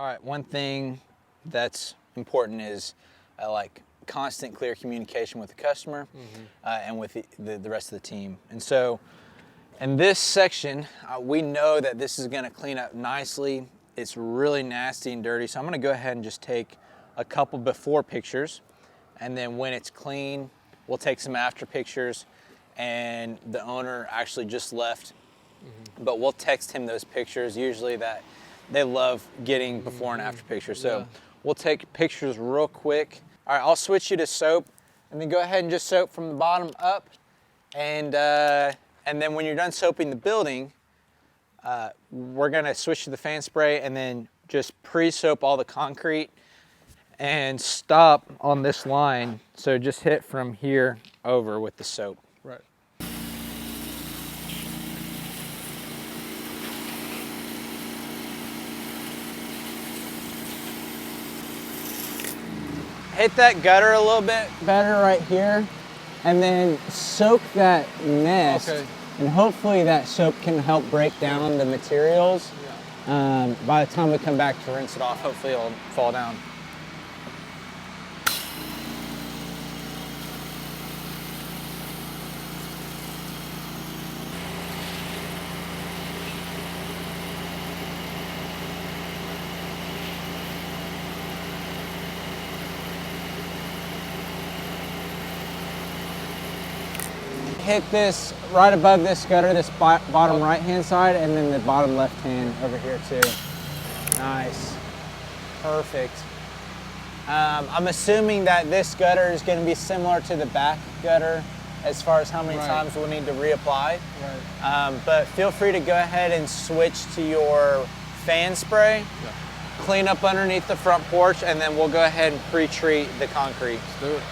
All right, one thing that's important is like constant clear communication with the customer and with the rest of the team. And so in this section, we know that this is gonna clean up nicely. It's really nasty and dirty. So I'm gonna go ahead and just take a couple before pictures. And then when it's clean, we'll take some after pictures. And the owner actually just left, but we'll text him those pictures. Usually that they love getting before and after pictures. So we'll take pictures real quick. All right, I'll switch you to soap, and then go ahead and just soap from the bottom up. And then when you're done soaping the building, we're gonna switch to the fan spray and then just pre-soap all the concrete and stop on this line. So just hit from here over with the soap. Right. Hit that gutter a little bit better right here, and then soak that nest. Okay. And hopefully that soap can help break down the materials. Yeah. By the time we come back to rinse it off, hopefully it'll fall down. Hit this right above this gutter, this bottom right-hand side, and then the bottom left-hand over here too. Nice, perfect. I'm assuming that this gutter is going to be similar to the back gutter as far as how many times we'll need to reapply. Right. But feel free to go ahead and switch to your fan spray, clean up underneath the front porch, and then we'll go ahead and pre-treat the concrete. Let's do it.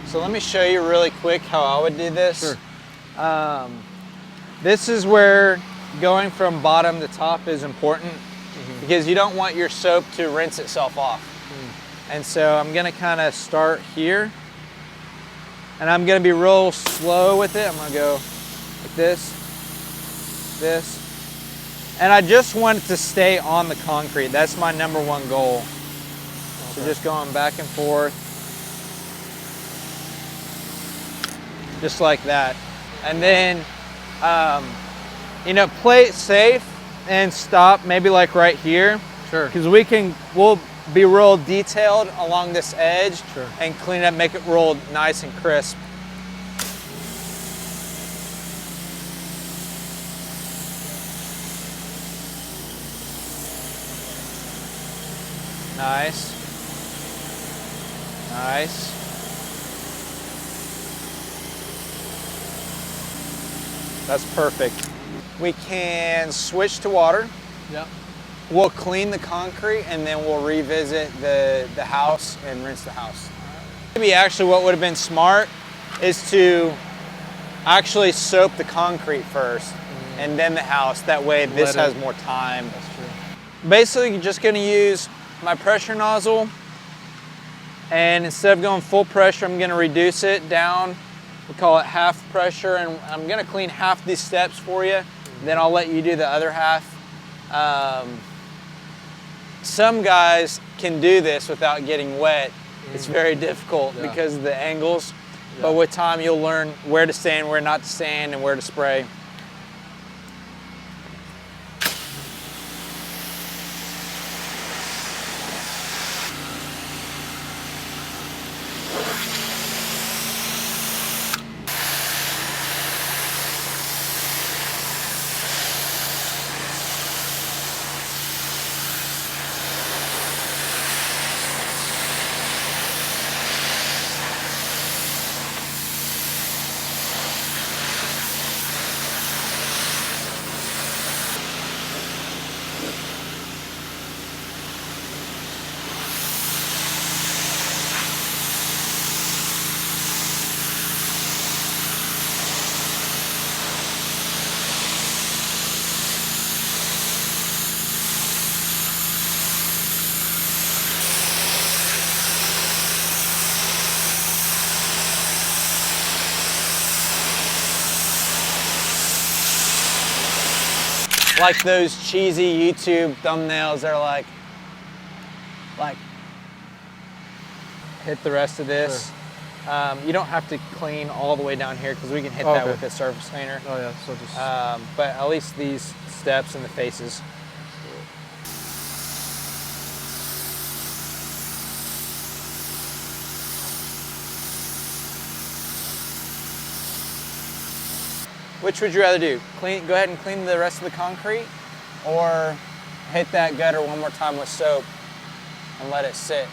So let me show you really quick how I would do this. Sure. This is where going from bottom to top is important because you don't want your soap to rinse itself off. And so I'm gonna kind of start here, and I'm gonna be real slow with it. I'm gonna go like this, and I just want it to stay on the concrete. That's my #1 goal. Okay. So just going back and forth. Just like that. And then, play it safe and stop maybe like right here. Sure. Because we'll be real detailed along this edge and clean it up, make it real nice and crisp. Nice. Nice. That's perfect. We can switch to water. Yeah. We'll clean the concrete and then we'll revisit the house and rinse the house. Maybe actually what would have been smart is to actually soap the concrete first and then the house. That way this has more time. That's true. Basically, you're just gonna use my pressure nozzle, and instead of going full pressure, I'm gonna reduce it down. We call it half pressure, and I'm gonna clean half these steps for you. Then I'll let you do the other half. Some guys can do this without getting wet. It's very difficult because of the angles. But with time, you'll learn where to stand, where not to stand, and where to spray. like those cheesy YouTube thumbnails that are like hit the rest of this. Sure. You don't have to clean all the way down here because we can hit Oh, that okay. with the surface cleaner. Oh yeah, so just But at least these steps and the faces. Which would you rather do? Go ahead and clean the rest of the concrete, or hit that gutter one more time with soap and let it sit?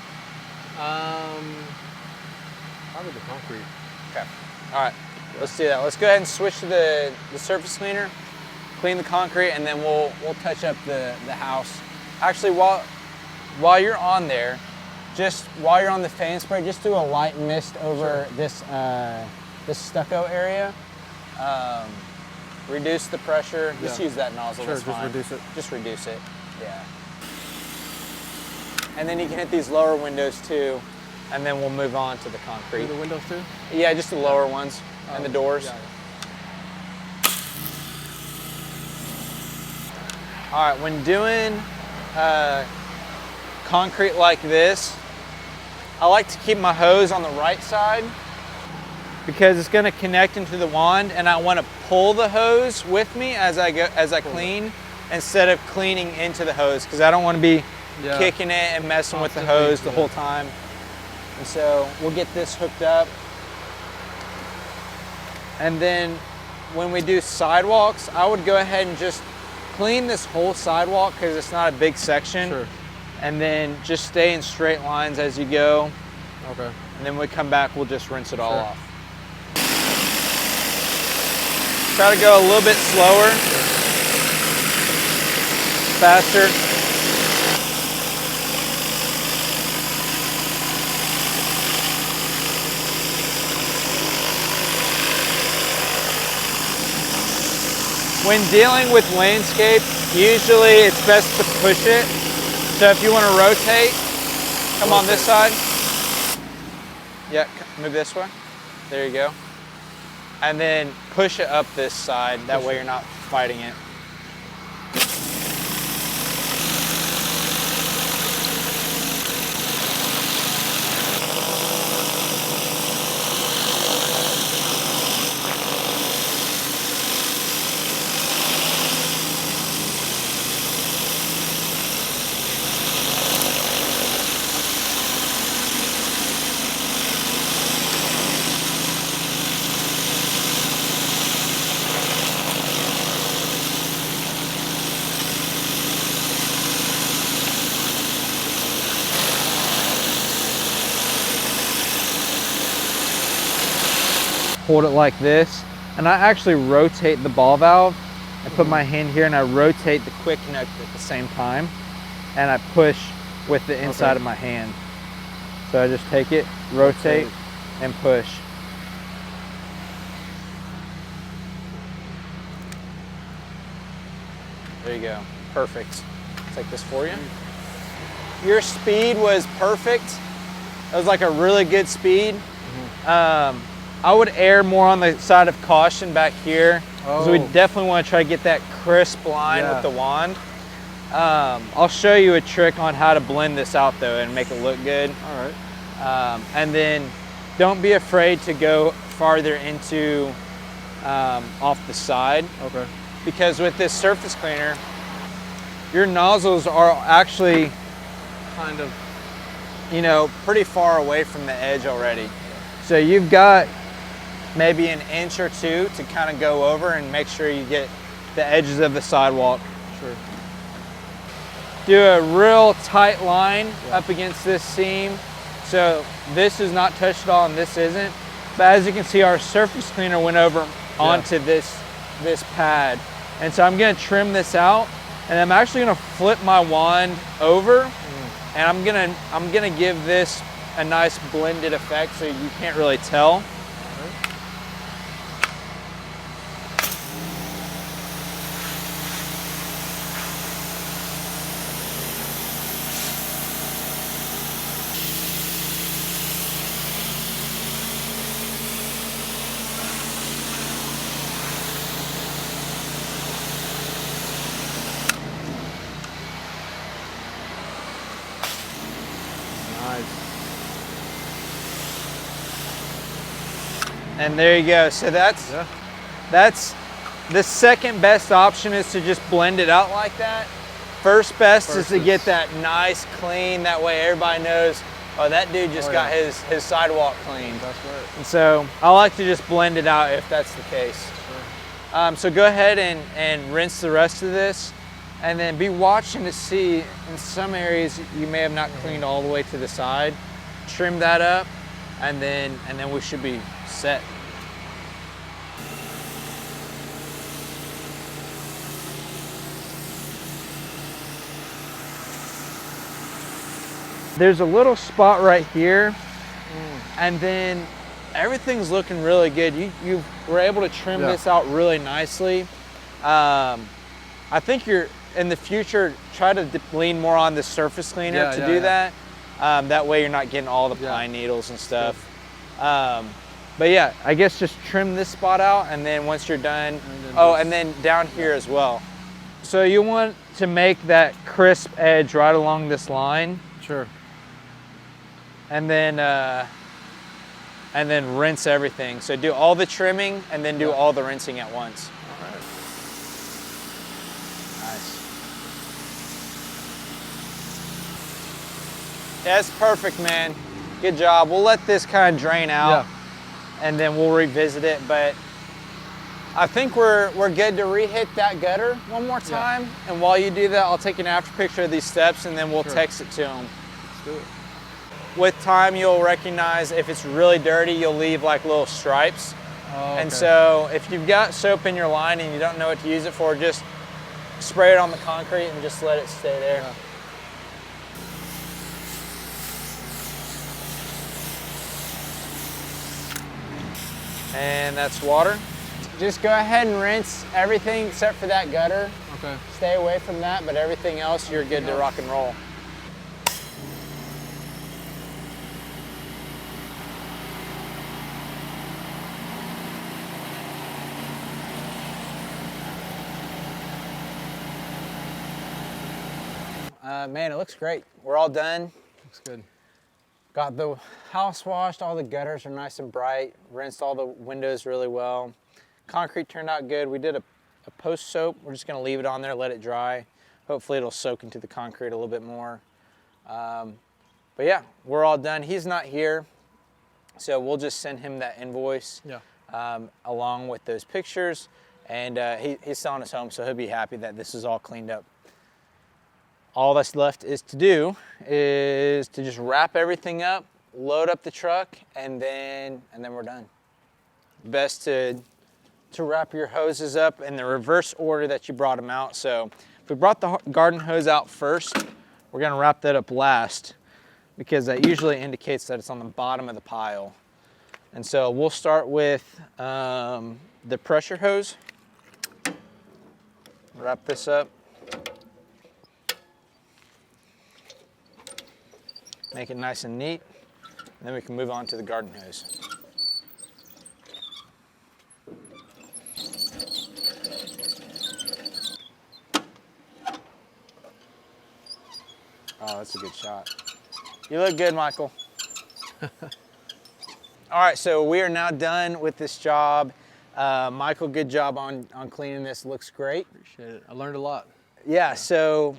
probably the concrete. Okay. All right. Let's do that. Let's go ahead and switch to the surface cleaner, clean the concrete, and then we'll touch up the house. Actually, while you're on there, just while you're on the fan spray, just do a light mist over this stucco area. Reduce the pressure. Just use that nozzle. Sure, that's just fine. reduce it. Just reduce it. Yeah. And then you can hit these lower windows too, and then we'll move on to the concrete. Do the windows too? Yeah, just the lower ones and the doors. Yeah. All right, when doing concrete like this, I like to keep my hose on the right side because it's going to connect into the wand, and I want to pull the hose with me as I clean instead of cleaning into the hose, because I don't want to be kicking it and messing with the hose the whole time. And so we'll get this hooked up. And then when we do sidewalks, I would go ahead and just clean this whole sidewalk because it's not a big section. Sure. And then just stay in straight lines as you go. Okay. And then when we come back, we'll just rinse it all off. Try to go a little bit slower, faster. When dealing with landscape, usually it's best to push it. So if you want to rotate, come on this side. Yeah, move this way. There you go. And then push it up this side. That way you're not fighting it. Hold it like this, and I actually rotate the ball valve. I put my hand here and I rotate the quick connect at the same time, and I push with the inside of my hand. So I just take it, rotate, and push. There you go. Perfect. Take this for you. Your speed was perfect. It was like a really good speed. I would err more on the side of caution back here, because we definitely want to try to get that crisp line with the wand. I'll show you a trick on how to blend this out though and make it look good. All right. And then don't be afraid to go farther into off the side. Okay. Because with this surface cleaner, your nozzles are actually kind of, you know, pretty far away from the edge already. So you've got maybe an inch or two to kind of go over and make sure you get the edges of the sidewalk. Sure. Do a real tight line up against this seam. So this is not touched at all and this isn't. But as you can see, our surface cleaner went over onto this pad. And so I'm gonna trim this out, and I'm actually gonna flip my wand over, and I'm gonna give this a nice blended effect so you can't really tell. And there you go. So that's the second best option, is to just blend it out like that. First best is to get that nice clean. That way everybody knows, oh, that dude just got his sidewalk cleaned. That's right. And so I like to just blend it out if that's the case. Sure. So go ahead and rinse the rest of this, and then be watching to see, in some areas you may have not cleaned all the way to the side. Trim that up, and then we should be set. There's a little spot right here, and then everything's looking really good. You were able to trim this out really nicely. I think you're, in the future, try to lean more on the surface cleaner to do that. That way you're not getting all the pine needles and stuff. But yeah, I guess just trim this spot out, and then once you're done, and then down here as well. So you want to make that crisp edge right along this line. Sure. And then rinse everything. So do all the trimming and then do all the rinsing at once. All right. Nice. Yeah, that's perfect, man. Good job. We'll let this kind of drain out, and then we'll revisit it. But I think we're good to re-hit that gutter one more time. And while you do that, I'll take an after picture of these steps, and then we'll text it to them. Let's do it. With time, you'll recognize if it's really dirty, you'll leave like little stripes. And so if you've got soap in your line and you don't know what to use it for, just spray it on the concrete and just let it stay there. And that's water. Just go ahead and rinse everything except for that gutter. Okay. Stay away from that, but everything else, you're good to rock and roll. Man, it looks great. We're all done. Looks good. Got the house washed, all the gutters are nice and bright, rinsed all the windows really well. Concrete turned out good. We did a post soap. We're just gonna leave it on there, let it dry. Hopefully it'll soak into the concrete a little bit more. But yeah, we're all done. He's not here, so we'll just send him that invoice along with those pictures. And he's selling us home, so he'll be happy that this is all cleaned up. All that's left is to just wrap everything up, load up the truck, and then we're done. Best to wrap your hoses up in the reverse order that you brought them out. So if we brought the garden hose out first, we're gonna wrap that up last, because that usually indicates that it's on the bottom of the pile. And so we'll start with the pressure hose. Wrap this up. Make it nice and neat, and then we can move on to the garden hose. Oh, that's a good shot. You look good, Michael. All right, so we are now done with this job. Michael, good job on cleaning this. Looks great. Appreciate it. I learned a lot. Yeah, so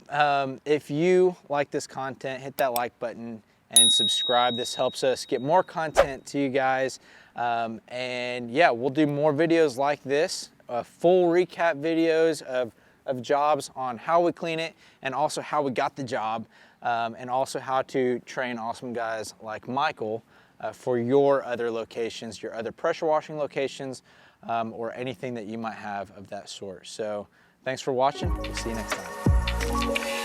if you like this content, hit that like button and subscribe. This helps us get more content to you guys. And yeah, we'll do more videos like this, full recap videos of jobs on how we clean it, and also how we got the job, and also how to train awesome guys like Michael for your other locations, your other pressure washing locations, or anything that you might have of that sort. So thanks for watching. We'll see you next time.